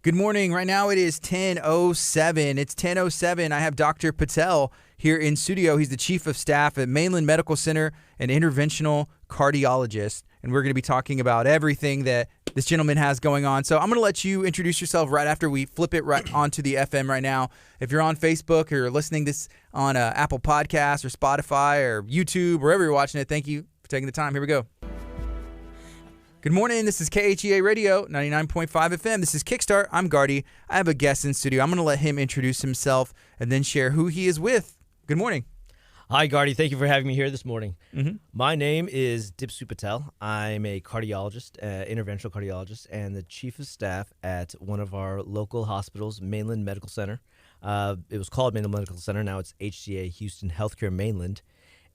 Good morning. Right now it is 10:07. It's 10:07. I have Dr. Patel here in studio. He's the chief of staff at Mainland Medical Center, an interventional cardiologist. And we're going to be talking about everything that this gentleman has going on. So I'm going to let you introduce yourself right after we flip it right onto the FM right now. If you're on Facebook or listening this on Apple Podcasts or Spotify or YouTube, wherever you're watching it, thank you for taking the time. Here we go. Good morning. This is KHEA Radio, 99.5 FM. This is Kickstart. I'm Gardy. I have a guest in studio. I'm going to let him introduce himself and then share who he is with. Good morning. Hi, Gardy. Thank you for having me here this morning. Mm-hmm. My name is Dipsu Patel. I'm a cardiologist, interventional cardiologist, and the chief of staff at one of our local hospitals, Mainland Medical Center. It was called Mainland Medical Center. Now it's HCA Houston Healthcare Mainland.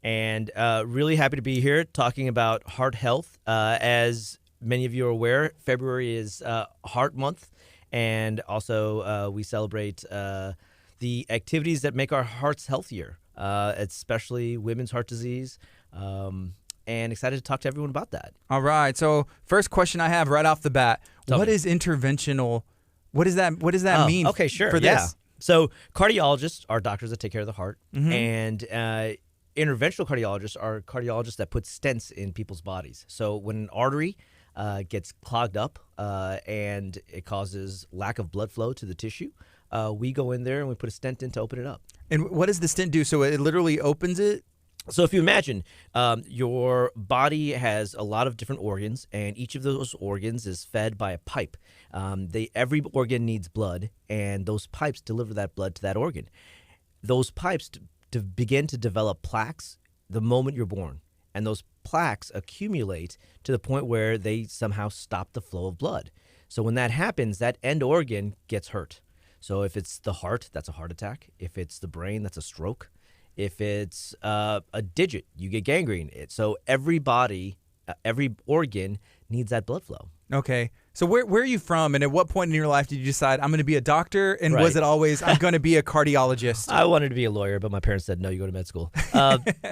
And really happy to be here talking about heart health. As many of you are aware, February is Heart Month, and also we celebrate the activities that make our hearts healthier, especially women's heart disease, and excited to talk to everyone about that. All right. So first question I have right off the bat, what is interventional? What does that mean? Okay, sure. For this? So cardiologists are doctors that take care of the heart, Mm-hmm. and interventional cardiologists are cardiologists that put stents in people's bodies. So when an artery gets clogged up and it causes lack of blood flow to the tissue, we go in there and we put a stent in to open it up. And what does the stent do? So it literally opens it? So if you imagine your body has a lot of different organs, and each of those organs is fed by a pipe. Every organ needs blood, and those pipes deliver that blood to that organ. Those pipes to begin to develop plaques the moment you're born, and those plaques accumulate to the point where they somehow stop the flow of blood. So when that happens, that end organ gets hurt. So if it's the heart, that's a heart attack. If it's the brain, that's a stroke. If it's a digit, you get gangrene. So every body, every organ needs that blood flow. Okay. So where are you from, and at what point in your life did you decide I'm going to be a doctor, and Right. was it always I'm going to be a cardiologist? I wanted to be a lawyer, but my parents said, no, you go to med school.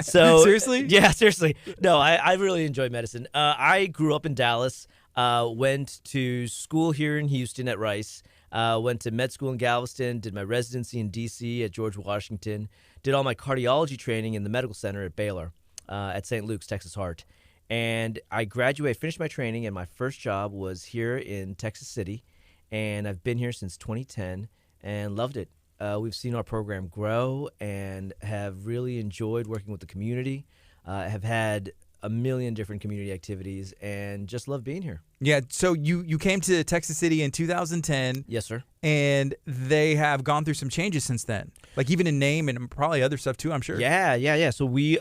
So Seriously? Yeah, seriously. No, I really enjoy medicine. I grew up in Dallas, went to school here in Houston at Rice, went to med school in Galveston, did my residency in D.C. at George Washington, did all my cardiology training in the medical center at Baylor, at St. Luke's, Texas Heart. And I finished my training, and my first job was here in Texas City, and I've been here since 2010 and loved it. We've seen our program grow and have really enjoyed working with the community, have had a million different community activities, and just love being here. Yeah. So you came to Texas City in 2010. Yes, sir. And they have gone through some changes since then, like even in name and probably other stuff too, I'm sure. Yeah. So we've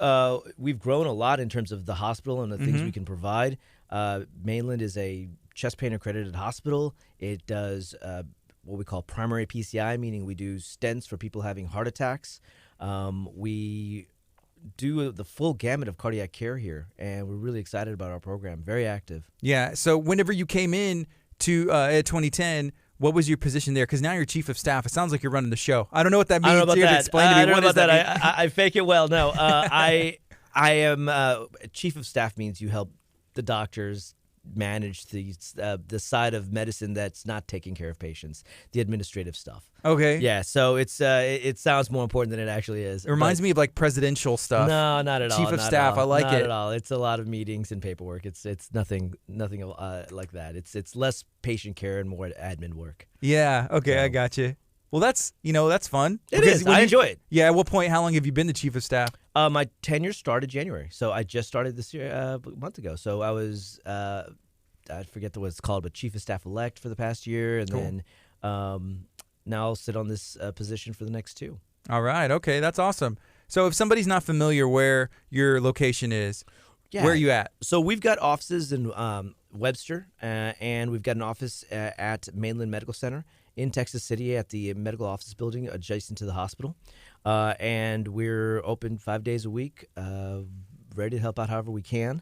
grown a lot in terms of the hospital and the things we can provide. Mainland is a chest pain accredited hospital. It does what we call primary PCI, meaning we do stents for people having heart attacks. We do the full gamut of cardiac care here, and we're really excited about our program. Very active. Yeah. So whenever you came in to at 2010, what was your position there? Because now you're chief of staff. It sounds like you're running the show. I don't know what that means. I don't know about You have to that. explain to me. I don't What know does about that that. I fake it well. No, I am chief of staff means you help the doctors manage the side of medicine that's not taking care of patients, the administrative stuff. Okay. Yeah, so it sounds more important than it actually is. It reminds me of like presidential stuff. No, not at all. Chief of not staff, at all. I like not it. at all. It's a lot of meetings and paperwork. It's nothing like that. It's less patient care and more admin work. Yeah. Okay. So- I got you. Well, that's fun. It Because is. when I you- enjoy it. Yeah. At what point? How long have you been the chief of staff? My tenure started January, so I just started this year a month ago. So I was I forget what it's called, but chief of staff elect for the past year, and Cool. then now I'll sit on this position for the next 2. All right. Okay. That's awesome. So if somebody's not familiar where your location is, Yeah. where are you at? So we've got offices in Webster, and we've got an office at Mainland Medical Center in Texas City at the medical office building adjacent to the hospital. And we're open 5 days a week, ready to help out however we can.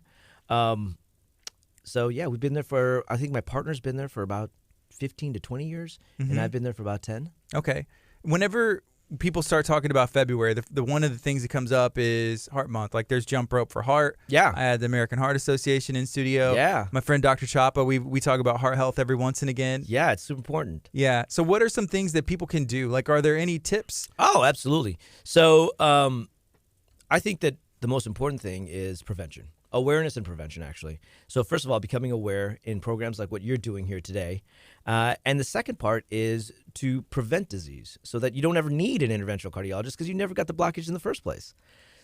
So, yeah, we've been there I think my partner's been there for about 15 to 20 years, and I've been there for about 10. Okay. Whenever people start talking about February, the one of the things that comes up is Heart Month. Like there's Jump Rope for Heart. Yeah. I had the American Heart Association in studio. Yeah. My friend Dr. Chapa, we talk about heart health every once and again. Yeah, it's super important. Yeah. So what are some things that people can do? Like, are there any tips? Oh, absolutely. So I think that the most important thing is prevention. Awareness and prevention, actually. So first of all, becoming aware in programs like what you're doing here today. And the second part is to prevent disease so that you don't ever need an interventional cardiologist because you never got the blockage in the first place.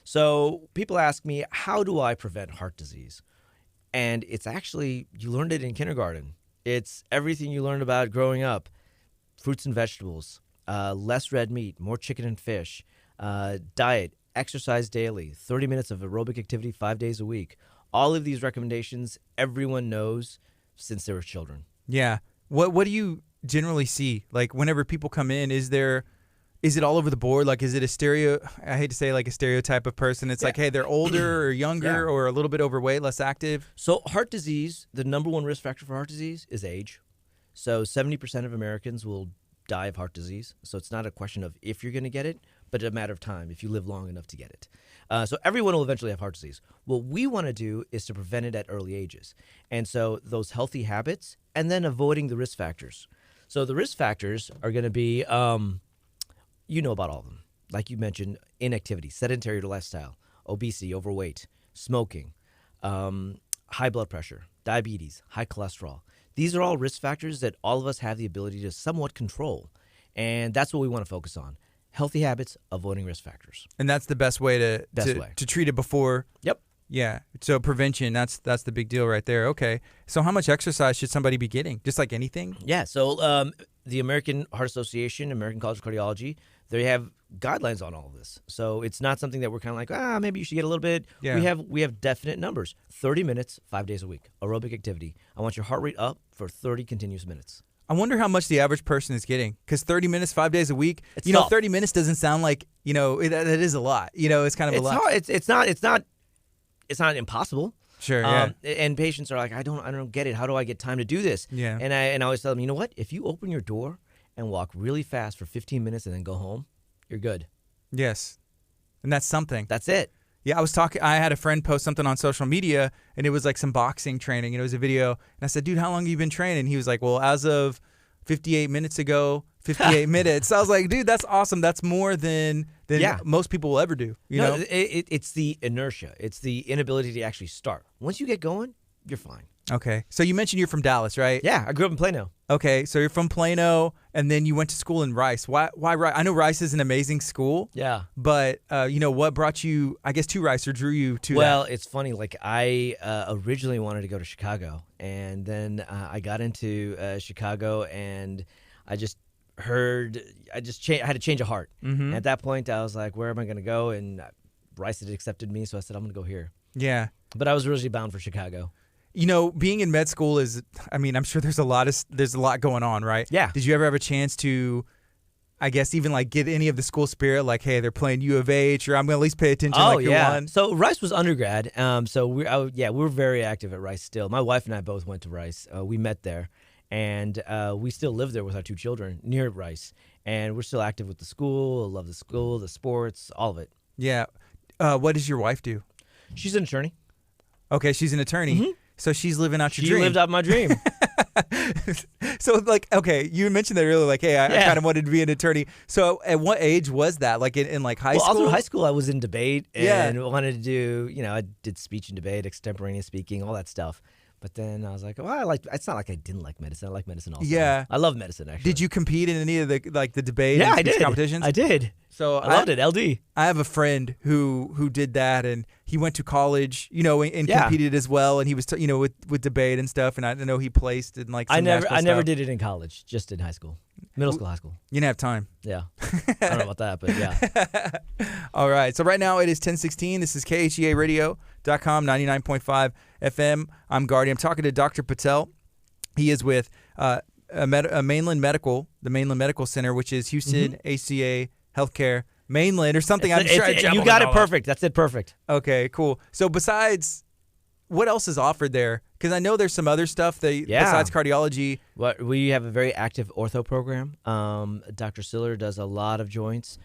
So people ask me, how do I prevent heart disease? And it's actually, you learned it in kindergarten. It's everything you learned about growing up. Fruits and vegetables, less red meat, more chicken and fish, diet, exercise daily, 30 minutes of aerobic activity 5 days a week. All of these recommendations everyone knows since they were children. Yeah. What do you generally see? Like whenever people come in, is it all over the board? Like is it I hate to say like a stereotype of person. It's like, hey, they're older or younger or a little bit overweight, less active. So heart disease, the number one risk factor for heart disease is age. So 70% of Americans will die of heart disease. So it's not a question of if you're going to get it, but a matter of time if you live long enough to get it. So everyone will eventually have heart disease. What we want to do is to prevent it at early ages. And so those healthy habits and then avoiding the risk factors. So the risk factors are going to be, you know about all of them. Like you mentioned, inactivity, sedentary lifestyle, obesity, overweight, smoking, high blood pressure, diabetes, high cholesterol. These are all risk factors that all of us have the ability to somewhat control. And that's what we want to focus on. Healthy habits, avoiding risk factors. And that's the best way to treat it before. Yep. Yeah. So prevention, that's the big deal right there. Okay. So how much exercise should somebody be getting? Just like anything? Yeah. So the American Heart Association, American College of Cardiology, they have guidelines on all of this. So it's not something that we're kind of like, maybe you should get a little bit. Yeah. We have definite numbers. 30 minutes, 5 days a week, aerobic activity. I want your heart rate up for 30 continuous minutes. I wonder how much the average person is getting, because 30 minutes, 5 days a week, It's 30 minutes doesn't sound like, that is a lot. It's kind of a lot. Hard. It's not impossible. Sure. Yeah. And patients are like, I don't get it. How do I get time to do this? Yeah. And I always tell them, you know what? If you open your door and walk really fast for 15 minutes and then go home, you're good. Yes. And that's something. That's it. Yeah, I had a friend post something on social media, and it was like some boxing training, and it was a video. And I said, dude, how long have you been training? And he was like, well, as of 58 minutes ago, 58 minutes. So I was like, dude, that's awesome. That's more than most people will ever do. You know? It's the inertia. It's the inability to actually start. Once you get going, you're fine. Okay. So you mentioned you're from Dallas, right? Yeah, I grew up in Plano. Okay. So you're from Plano, and then you went to school in Rice. Why Rice? I know Rice is an amazing school. Yeah. But, what brought you, I guess, to Rice or drew you to that? Well, it's funny. Like, I originally wanted to go to Chicago, and then I got into Chicago, and I just heard, I had a change of heart. Mm-hmm. At that point, I was like, where am I going to go? And Rice had accepted me, so I said, I'm going to go here. Yeah. But I was originally bound for Chicago. Being in med school I'm sure there's a lot going on, right? Yeah. Did you ever have a chance to, I guess, even like get any of the school spirit, like, hey, they're playing U of H, or I'm going to at least pay attention you're one? So Rice was undergrad. So we're very active at Rice still. My wife and I both went to Rice. We met there, and we still live there with our 2 children near Rice. And we're still active with the school, love the school, the sports, all of it. Yeah. What does your wife do? She's an attorney. Okay, she's an attorney. Mm-hmm. So she's living out your dream. She lived out my dream. So, like, okay, you mentioned that earlier, like, hey, I kind of wanted to be an attorney. So at what age was that? Like in like high school? All through high school, I was in debate and wanted to do, I did speech and debate, extemporaneous speaking, all that stuff. But then I was like, it's not like I didn't like medicine. I like medicine also. Yeah. I love medicine, actually. Did you compete in any of the debate and speech competitions? I did. So I loved it, LD. I have a friend who did that, and he went to college, and competed as well, and he was, with debate and stuff, and I know he placed in like some I never did it in college, just in high school. Middle school, high school. You didn't have time. Yeah. I don't know about that, but yeah. All right. So right now it is 10:16. This is KHEARadio.com, 99.5 FM. I'm Gardy. I'm talking to Dr. Patel. He is with Mainland Medical, the Mainland Medical Center, which is Houston HCA Healthcare Mainland or something. You got it perfect. That's it perfect. Okay, cool. So besides what else is offered there? Because I know there's some other stuff besides cardiology. Well, we have a very active ortho program. Dr. Siller does a lot of joints.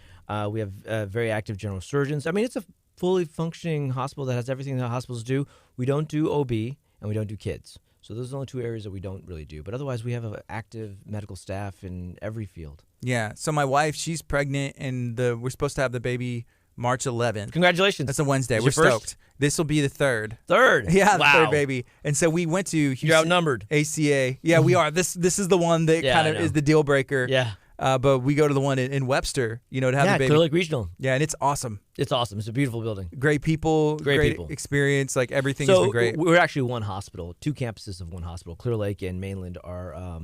We have very active general surgeons. I mean, it's a fully functioning hospital that has everything that hospitals do. We don't do OB and we don't do kids. So those are the only two areas that we don't really do. But otherwise, we have an active medical staff in every field. Yeah. So my wife, she's pregnant, and we're supposed to have the baby March 11th. Congratulations. That's a Wednesday. We're stoked. This will be the third. Third? Yeah, wow. The third baby. And so we went to Houston. You're outnumbered. HCA. Yeah, we are. This is the one that kind of is the deal breaker. Yeah. But we go to the one in Webster, to have the baby. Clear Lake Regional. Yeah, and it's awesome. It's awesome. It's a beautiful building. Great people. Great people. Experience. Like, everything's been great. We're actually one hospital. Two campuses of one hospital. Clear Lake and Mainland are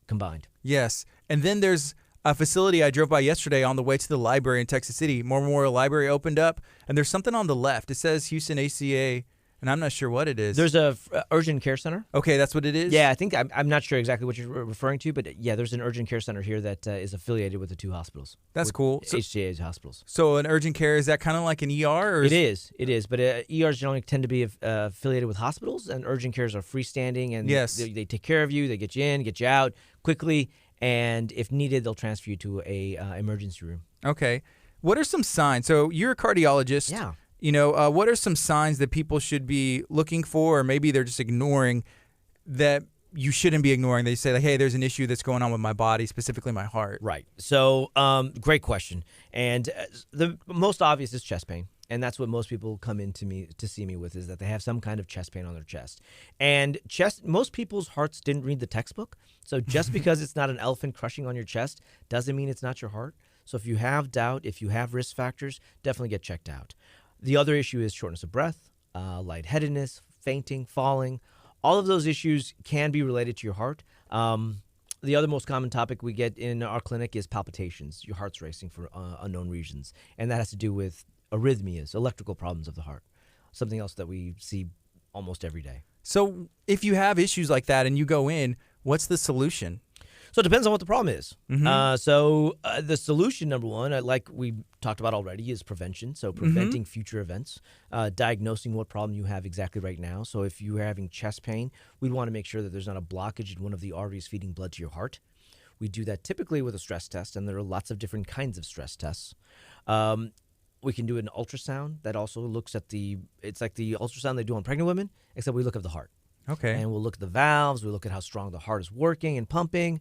combined. Yes. And then there's a facility I drove by yesterday on the way to the library in Texas City. Memorial Library opened up, and there's something on the left. It says Houston HCA, and I'm not sure what it is. There's a urgent care center. Okay, that's what it is? Yeah, I think I'm not sure exactly what you're referring to, but yeah, there's an urgent care center here that is affiliated with the two hospitals. That's cool. HCA hospitals. So an urgent care, is that kind of like an ER? Or It is, but ERs generally tend to be affiliated with hospitals, and urgent cares are freestanding, and they take care of you, they get you in, get you out quickly, and if needed, they'll transfer you to a emergency room. Okay. What are some signs? So you're a cardiologist. Yeah. What are some signs that people should be looking for, or maybe they're just ignoring, that you shouldn't be ignoring? They say, like, hey, there's an issue that's going on with my body, specifically my heart. Right. So great question. And the most obvious is chest pain. And that's what most people come in to see me with, is that they have some kind of chest pain on their chest. And most people's hearts didn't read the textbook. So just because it's not an elephant crushing on your chest doesn't mean it's not your heart. So if you have doubt, if you have risk factors, definitely get checked out. The other issue is shortness of breath, lightheadedness, fainting, falling. All of those issues can be related to your heart. The other most common topic we get in our clinic is palpitations. Your heart's racing for unknown reasons. And that has to do with arrhythmias, electrical problems of the heart, something else that we see almost every day. So if you have issues like that and you go in, what's the solution? So it depends on what the problem is. Mm-hmm. The solution, number one, like we talked about already, is prevention. So preventing future events, diagnosing what problem you have exactly right now. So if you're having chest pain, we'd want to make sure that there's not a blockage in one of the arteries feeding blood to your heart. We do that typically with a stress test, and there are lots of different kinds of stress tests. We can do an ultrasound that also looks at it's like the ultrasound they do on pregnant women, except we look at the heart. Okay. And we'll look at the valves. We look at how strong the heart is working and pumping.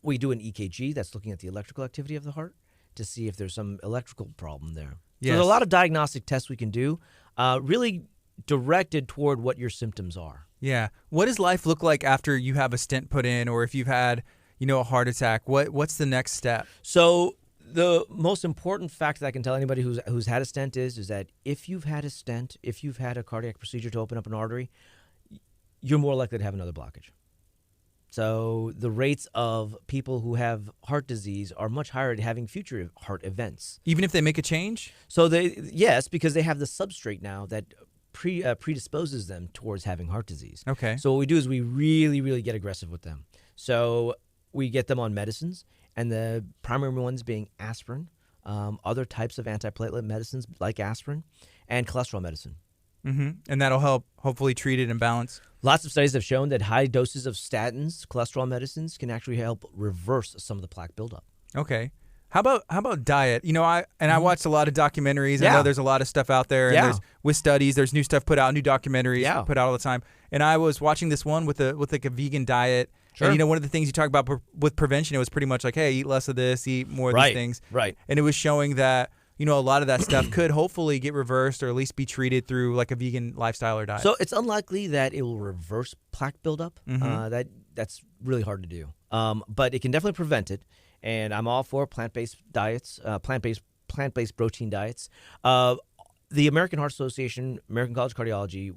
We do an EKG that's looking at the electrical activity of the heart to see if there's some electrical problem there. Yes. So there's a lot of diagnostic tests we can do, really directed toward what your symptoms are. Yeah. What does life look like after you have a stent put in, or if you've had, a heart attack? What's the next step? So the most important fact that I can tell anybody who's had a stent is that if you've had a stent, if you've had a cardiac procedure to open up an artery, you're more likely to have another blockage. So the rates of people who have heart disease are much higher at having future heart events. Even if they make a change? So yes, because they have the substrate now that predisposes them towards having heart disease. Okay. So what we do is we really, really get aggressive with them. So we get them on medicines, and the primary ones being aspirin, other types of antiplatelet medicines like aspirin, and cholesterol medicine. Mm-hmm. And that'll help hopefully treat it and balance. Lots of studies have shown that high doses of statins, cholesterol medicines, can actually help reverse some of the plaque buildup. Okay. How about diet? I watched a lot of documentaries. Yeah. I know there's a lot of stuff out there. And there's, with studies, there's new stuff put out, new documentaries put out all the time. And I was watching this one with like a vegan diet. Sure. And one of the things you talk about with prevention, it was pretty much like, hey, eat less of this, eat more of these things. Right. And it was showing that a lot of that stuff could hopefully get reversed, or at least be treated through like a vegan lifestyle or diet. So it's unlikely that it will reverse plaque buildup. Mm-hmm. That's really hard to do. But it can definitely prevent it. And I'm all for plant-based diets, plant-based protein diets. The American Heart Association, American College of Cardiology,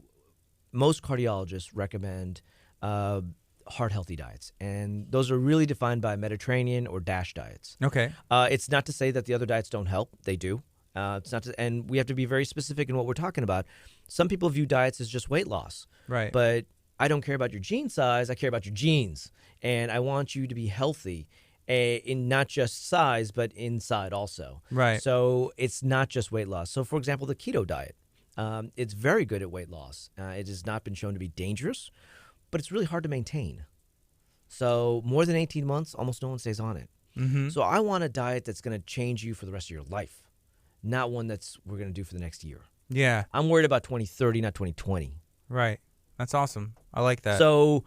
most cardiologists recommend heart-healthy diets. And those are really defined by Mediterranean or DASH diets. Okay. It's not to say that the other diets don't help. They do. It's not and we have to be very specific in what we're talking about. Some people view diets as just weight loss. Right. But I don't care about your gene size. I care about your genes. And I want you to be healthy in not just size, but inside also. Right. So it's not just weight loss. So, for example, the keto diet. It's very good at weight loss. It has not been shown to be dangerous, but it's really hard to maintain. So more than 18 months, almost no one stays on it. Mm-hmm. So I want a diet that's going to change you for the rest of your life, not one that's we're going to do for the next year. Yeah. I'm worried about 2030, not 2020. Right. That's awesome. I like that. So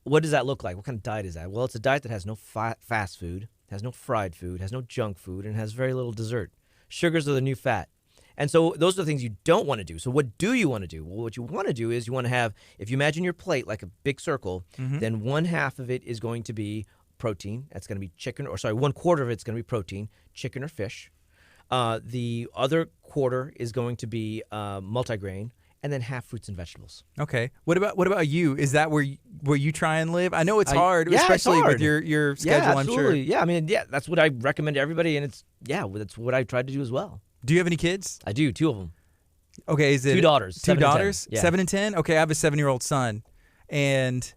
what does that look like? What kind of diet is that? Well, it's a diet that has no fast food, has no fried food, has no junk food, and has very little dessert. Sugars are the new fat. And so those are the things you don't want to do. So what do you want to do? Well, what you want to do is you want to have, if you imagine your plate like a big circle, then one half of it is going to be protein. That's going to be chicken, or sorry, 1/4 of it's going to be protein, chicken or fish. The other quarter is going to be multigrain, and then half fruits and vegetables. Okay. What about you? Is that where you try and live? I know it's hard, especially it's hard. with your schedule, I'm sure. Yeah, I mean, that's what I recommend to everybody, and that's what I tried to do as well. Do you have any kids? I do, 2 of them. Okay, is it 2 daughters? 2 daughters? 10. Yeah. 7 and 10? Okay, I have a 7-year-old son, and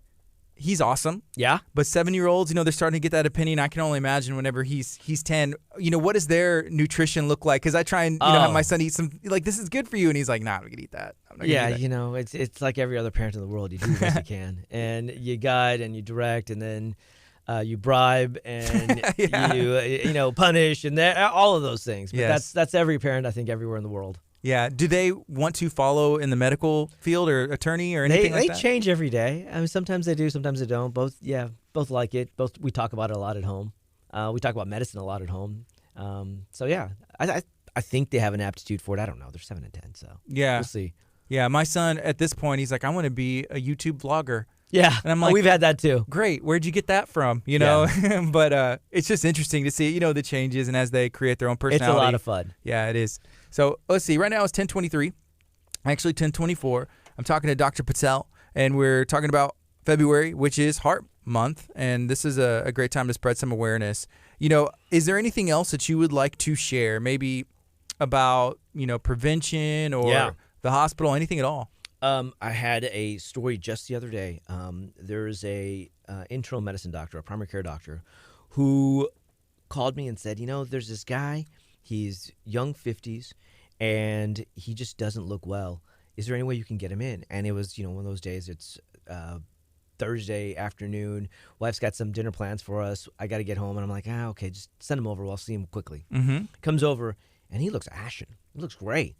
he's awesome. Yeah. But 7-year-olds, they're starting to get that opinion. I can only imagine whenever he's 10. What does their nutrition look like? Because I try and have my son eat some, like, this is good for you, and he's like, nah, I'm gonna eat that. I'm not gonna eat that. It's like every other parent in the world. You do the best you can, and you guide and you direct, and then you bribe and you punish, and all of those things. But that's every parent, I think, everywhere in the world. Yeah. Do they want to follow in the medical field or attorney or anything like that? They change every day. I mean, sometimes they do, sometimes they don't. Both like it. Both, we talk about it a lot at home. We talk about medicine a lot at home. I think they have an aptitude for it. I don't know. They're 7 and 10, so we'll see. Yeah, my son at this point, he's like, I want to be a YouTube vlogger. Yeah, and I'm like, we've had that too. Great, where'd you get that from? But it's just interesting to see, the changes, and as they create their own personality. It's a lot of fun. Yeah, it is. So let's see. Right now it's 10:23, actually 10:24. I'm talking to Dr. Patel, and we're talking about February, which is Heart Month, and this is a great time to spread some awareness. Is there anything else that you would like to share, maybe about prevention or the hospital, anything at all? I had a story just the other day. There's a internal medicine doctor, a primary care doctor, who called me and said, there's this guy, he's young 50s, and he just doesn't look well. Is there any way you can get him in? And it was, one of those days, it's Thursday afternoon. Wife's got some dinner plans for us. I got to get home. And I'm like, okay, just send him over. I'll see him quickly. Mm-hmm. Comes over, and he looks ashen. He looks great.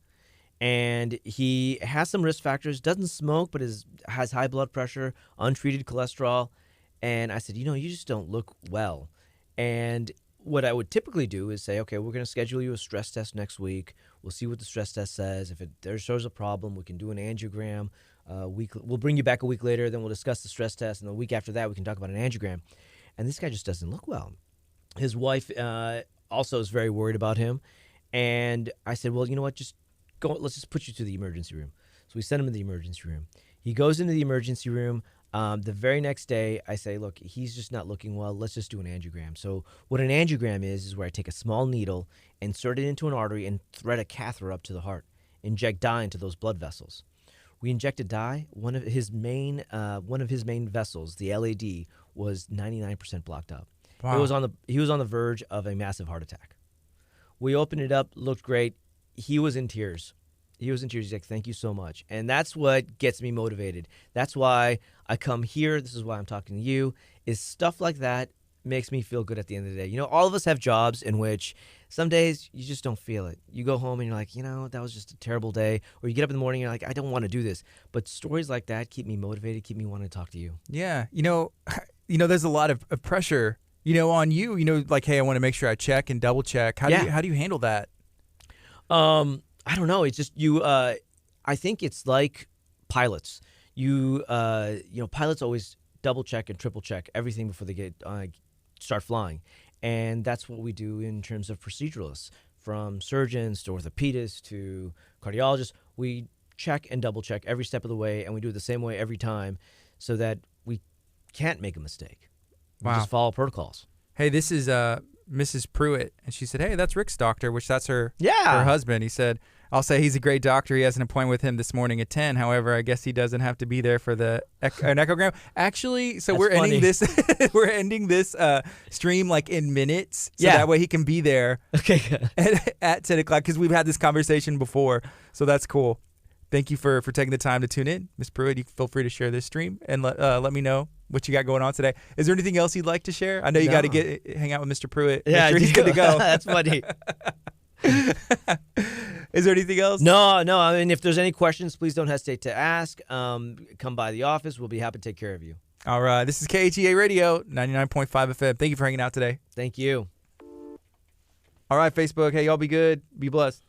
And he has some risk factors, doesn't smoke, but has high blood pressure, untreated cholesterol. And I said, you just don't look well. And what I would typically do is say, okay, we're going to schedule you a stress test next week. We'll see what the stress test says. If there shows a problem, we can do an angiogram. We'll bring you back a week later, then we'll discuss the stress test. And the week after that, we can talk about an angiogram. And this guy just doesn't look well. His wife also is very worried about him. And I said, well, you know what, let's just put you to the emergency room. So we send him to the emergency room. He goes into the emergency room. The very next day, I say, look, he's just not looking well. Let's just do an angiogram. So what an angiogram is where I take a small needle, insert it into an artery, and thread a catheter up to the heart, inject dye into those blood vessels. We injected dye. One of his main vessels, the LAD, was 99% blocked up. Wow. He was on the verge of a massive heart attack. We opened it up, looked great. He was in tears. He's like, thank you so much. And that's what gets me motivated. That's why I come here. This is why I'm talking to you, is stuff like that makes me feel good at the end of the day. All of us have jobs in which some days you just don't feel it. You go home and you're like, that was just a terrible day. Or you get up in the morning and you're like, I don't want to do this. But stories like that keep me motivated, keep me wanting to talk to you. Yeah. There's a lot of pressure, on you, like, hey, I want to make sure I check and double check. How do you handle that? I don't know. It's just I think it's like pilots. Pilots always double check and triple check everything before they start flying, and that's what we do in terms of proceduralists, from surgeons to orthopedists to cardiologists. We check and double check every step of the way, and we do it the same way every time, so that we can't make a mistake. We just follow protocols. Hey, this is Mrs. Pruitt, and she said, hey, that's Rick's doctor, which that's her husband. He said, I'll say he's a great doctor. He has an appointment with him this morning at 10. However, I guess he doesn't have to be there for an echogram. Actually, so we're ending this stream like in minutes, so that way he can be there at 10 o'clock, because we've had this conversation before, so that's cool. Thank you for taking the time to tune in. Ms. Pruitt, you feel free to share this stream and let me know what you got going on today. Is there anything else you'd like to share? I know you got to hang out with Mr. Pruitt. Yeah, make sure he's good to go. That's funny. Is there anything else? No. I mean, if there's any questions, please don't hesitate to ask. Come by the office. We'll be happy to take care of you. All right. This is KHEA Radio, 99.5 FM. Thank you for hanging out today. Thank you. All right, Facebook. Hey, y'all be good. Be blessed.